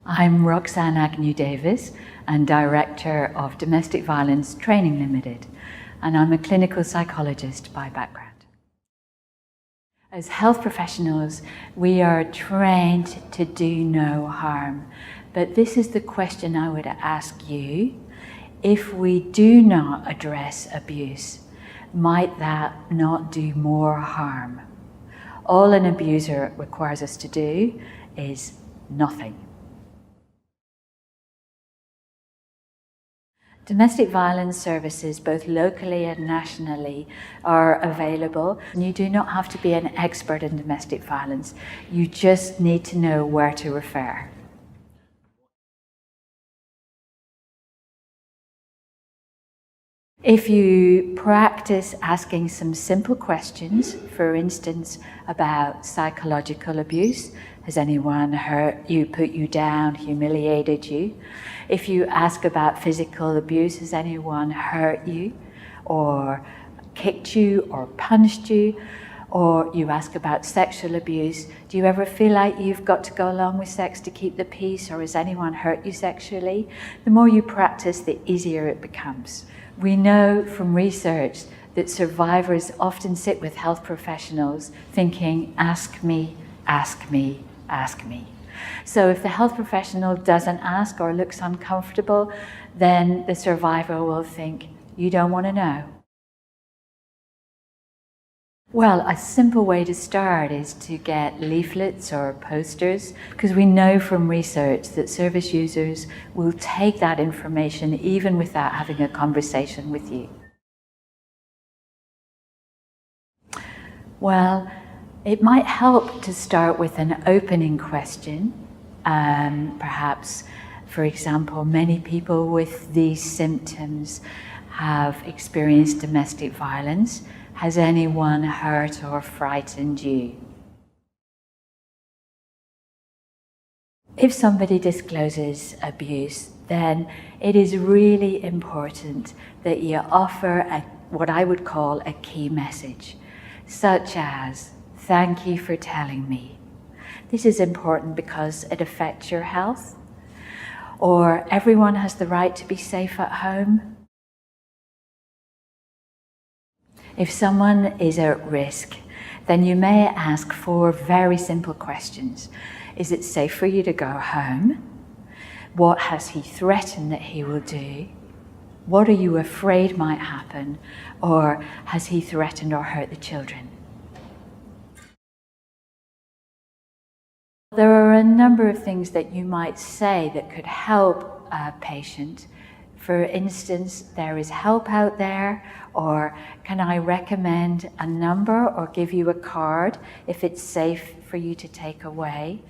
I'm Dr Agnew-Davies and Director of Domestic Violence Training Limited, and I'm a clinical psychologist by background. As health professionals, we are trained to do no harm, but this is the question I would ask you. If we do not address abuse, might that not do more harm? All an abuser requires us to do is nothing. Domestic violence services, both locally and nationally, are available. You do not have to be an expert in domestic violence. You just need to know where to refer. If you practice asking some simple questions, for instance, about psychological abuse, has anyone hurt you, put you down, humiliated you? If you ask about physical abuse, has anyone hurt you, or kicked you, or punched you? Or you ask about sexual abuse, do you ever feel like you've got to go along with sex to keep the peace, or has anyone hurt you sexually? The more you practice, the easier it becomes. We know from research that survivors often sit with health professionals thinking, ask me, ask me, ask me. So if the health professional doesn't ask or looks uncomfortable, then the survivor will think, you don't want to know. Well, a simple way to start is to get leaflets or posters, because we know from research that service users will take that information even without having a conversation with you. Well, it might help to start with an opening question. Perhaps, for example, many people with these symptoms have experienced domestic violence. Has anyone hurt or frightened you? If somebody discloses abuse, then it is really important that you offer what I would call a key message, such as, thank you for telling me. This is important because it affects your health. Or everyone has the right to be safe at home. If someone is at risk, then you may ask 4 very simple questions. Is it safe for you to go home? What has he threatened that he will do? What are you afraid might happen? Or has he threatened or hurt the children? There are a number of things that you might say that could help a patient. For instance, there is help out there, or can I recommend a number or give you a card if it's safe for you to take away?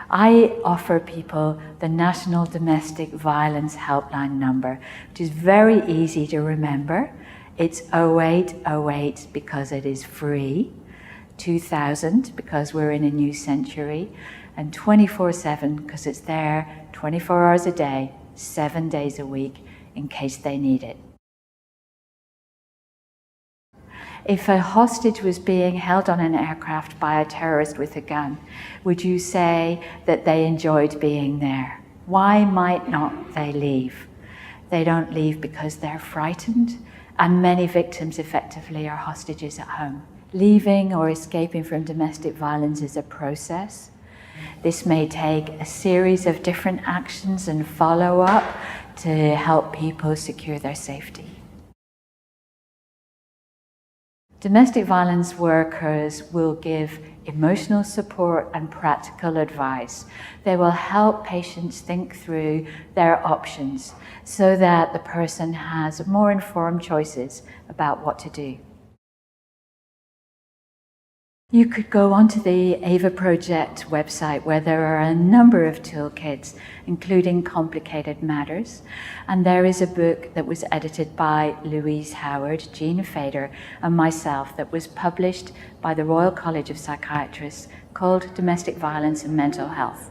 I offer people the National Domestic Violence Helpline number, which is very easy to remember. It's 0808 because it is free, 2000 because we're in a new century, and 24/7 because it's there 24 hours a day, 7 days a week, in case they need it. If a hostage was being held on an aircraft by a terrorist with a gun, would you say that they enjoyed being there? Why might not they leave? They don't leave because they're frightened, and many victims effectively are hostages at home. Leaving or escaping from domestic violence is a process. This may take a series of different actions and follow-up to help people secure their safety. Domestic violence workers will give emotional support and practical advice. They will help patients think through their options so that the person has more informed choices about what to do. You could go onto the AVA Project website where there are a number of toolkits, including Complicated Matters. And there is a book that was edited by Louise Howard, Jean Fader, and myself that was published by the Royal College of Psychiatrists called Domestic Violence and Mental Health.